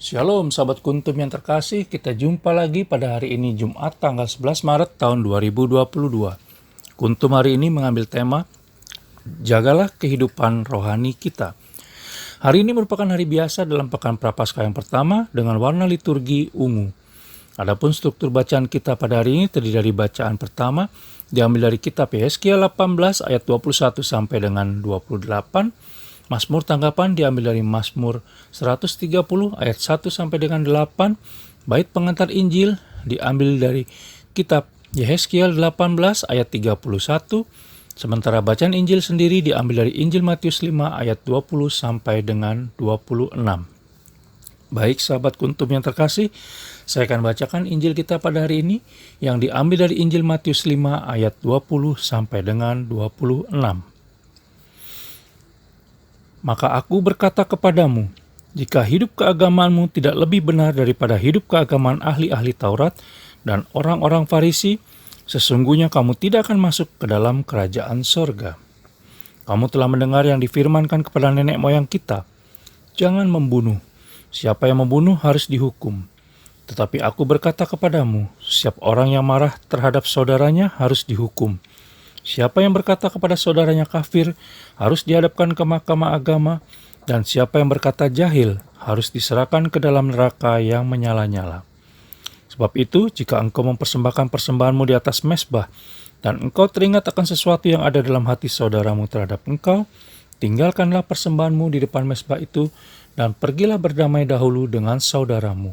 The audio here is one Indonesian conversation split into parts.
Shalom sahabat kuntum yang terkasih, kita jumpa lagi pada hari ini Jumat tanggal 11 Maret tahun 2022. Kuntum hari ini mengambil tema, jagalah kehidupan rohani kita. Hari ini merupakan hari biasa dalam pekan Prapaskah yang pertama dengan warna liturgi ungu. Adapun struktur bacaan kita pada hari ini terdiri dari bacaan pertama, diambil dari kitab Yesaya 18 ayat 21 sampai dengan 28, Mazmur tanggapan diambil dari Mazmur 130 ayat 1 sampai dengan 8, bait pengantar Injil diambil dari kitab Yehezkiel 18 ayat 31, sementara bacaan Injil sendiri diambil dari Injil Matius 5 ayat 20 sampai dengan 26. Baik sahabat kuntum yang terkasih, saya akan bacakan Injil kita pada hari ini yang diambil dari Injil Matius 5 ayat 20 sampai dengan 26. Maka aku berkata kepadamu, jika hidup keagamaanmu tidak lebih benar daripada hidup keagamaan ahli-ahli Taurat dan orang-orang Farisi, sesungguhnya kamu tidak akan masuk ke dalam kerajaan sorga. Kamu telah mendengar yang difirmankan kepada nenek moyang kita, jangan membunuh. Siapa yang membunuh harus dihukum. Tetapi aku berkata kepadamu, setiap orang yang marah terhadap saudaranya harus dihukum. Siapa yang berkata kepada saudaranya kafir harus dihadapkan ke mahkamah agama, dan siapa yang berkata jahil harus diserahkan ke dalam neraka yang menyala-nyala. Sebab itu, jika engkau mempersembahkan persembahanmu di atas mezbah, dan engkau teringat akan sesuatu yang ada dalam hati saudaramu terhadap engkau, tinggalkanlah persembahanmu di depan mezbah itu, dan pergilah berdamai dahulu dengan saudaramu.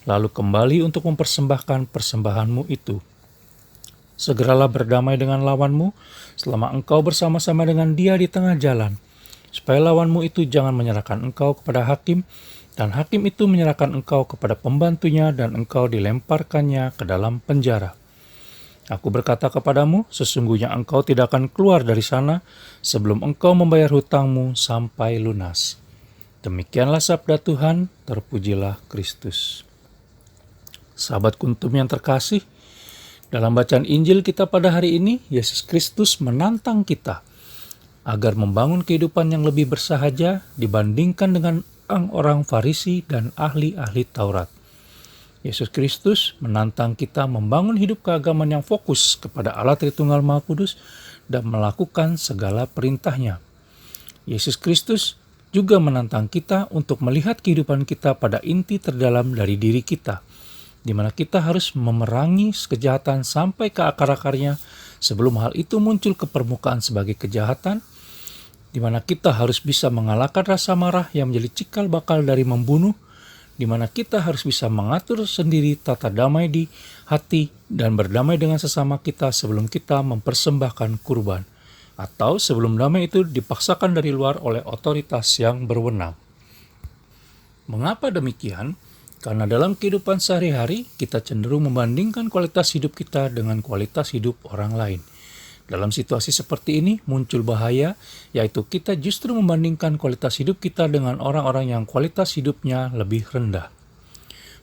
Lalu kembali untuk mempersembahkan persembahanmu itu. Segeralah berdamai dengan lawanmu selama engkau bersama-sama dengan dia di tengah jalan, supaya lawanmu itu jangan menyerahkan engkau kepada hakim, dan hakim itu menyerahkan engkau kepada pembantunya, dan engkau dilemparkannya ke dalam penjara. Aku berkata kepadamu, sesungguhnya engkau tidak akan keluar dari sana sebelum engkau membayar hutangmu sampai lunas. Demikianlah sabda Tuhan, terpujilah Kristus. Sahabat kuntum yang terkasih, dalam bacaan Injil kita pada hari ini, Yesus Kristus menantang kita agar membangun kehidupan yang lebih bersahaja dibandingkan dengan orang Farisi dan ahli-ahli Taurat. Yesus Kristus menantang kita membangun hidup keagamaan yang fokus kepada Allah Tritunggal Maha Kudus dan melakukan segala perintah-Nya. Yesus Kristus juga menantang kita untuk melihat kehidupan kita pada inti terdalam dari diri kita, di mana kita harus memerangi kejahatan sampai ke akar-akarnya sebelum hal itu muncul ke permukaan sebagai kejahatan, di mana kita harus bisa mengalahkan rasa marah yang menjadi cikal bakal dari membunuh, di mana kita harus bisa mengatur sendiri tata damai di hati dan berdamai dengan sesama kita sebelum kita mempersembahkan kurban, atau sebelum damai itu dipaksakan dari luar oleh otoritas yang berwenang. Mengapa demikian? Karena dalam kehidupan sehari-hari, kita cenderung membandingkan kualitas hidup kita dengan kualitas hidup orang lain. Dalam situasi seperti ini muncul bahaya, yaitu kita justru membandingkan kualitas hidup kita dengan orang-orang yang kualitas hidupnya lebih rendah.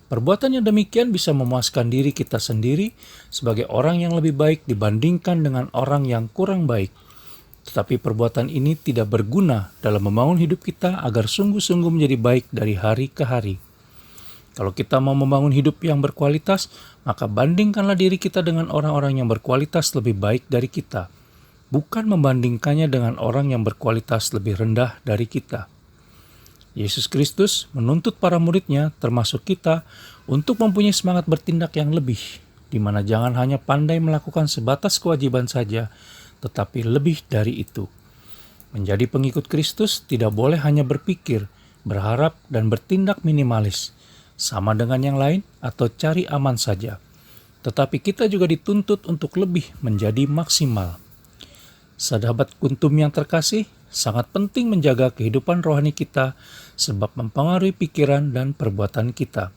Perbuatan yang demikian bisa memuaskan diri kita sendiri sebagai orang yang lebih baik dibandingkan dengan orang yang kurang baik. Tetapi perbuatan ini tidak berguna dalam membangun hidup kita agar sungguh-sungguh menjadi baik dari hari ke hari. Kalau kita mau membangun hidup yang berkualitas, maka bandingkanlah diri kita dengan orang-orang yang berkualitas lebih baik dari kita, bukan membandingkannya dengan orang yang berkualitas lebih rendah dari kita. Yesus Kristus menuntut para murid-Nya, termasuk kita, untuk mempunyai semangat bertindak yang lebih, di mana jangan hanya pandai melakukan sebatas kewajiban saja, tetapi lebih dari itu. Menjadi pengikut Kristus tidak boleh hanya berpikir, berharap, dan bertindak minimalis, sama dengan yang lain atau cari aman saja. Tetapi kita juga dituntut untuk lebih menjadi maksimal. Sahabat kuntum yang terkasih, sangat penting menjaga kehidupan rohani kita sebab mempengaruhi pikiran dan perbuatan kita.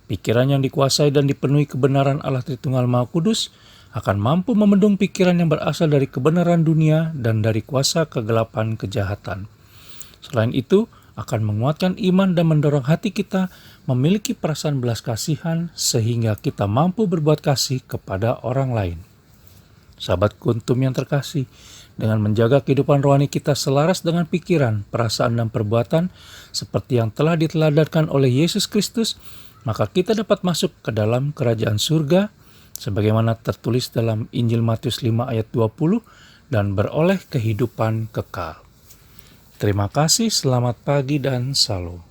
Pikiran yang dikuasai dan dipenuhi kebenaran Allah Tritunggal Maha Kudus akan mampu membendung pikiran yang berasal dari kebenaran dunia dan dari kuasa kegelapan kejahatan. Selain itu, akan menguatkan iman dan mendorong hati kita memiliki perasaan belas kasihan sehingga kita mampu berbuat kasih kepada orang lain. Sahabat kuntum yang terkasih, dengan menjaga kehidupan rohani kita selaras dengan pikiran, perasaan, dan perbuatan seperti yang telah diteladankan oleh Yesus Kristus, maka kita dapat masuk ke dalam kerajaan surga sebagaimana tertulis dalam Injil Matius 5 ayat 20 dan beroleh kehidupan kekal. Terima kasih, selamat pagi dan salam.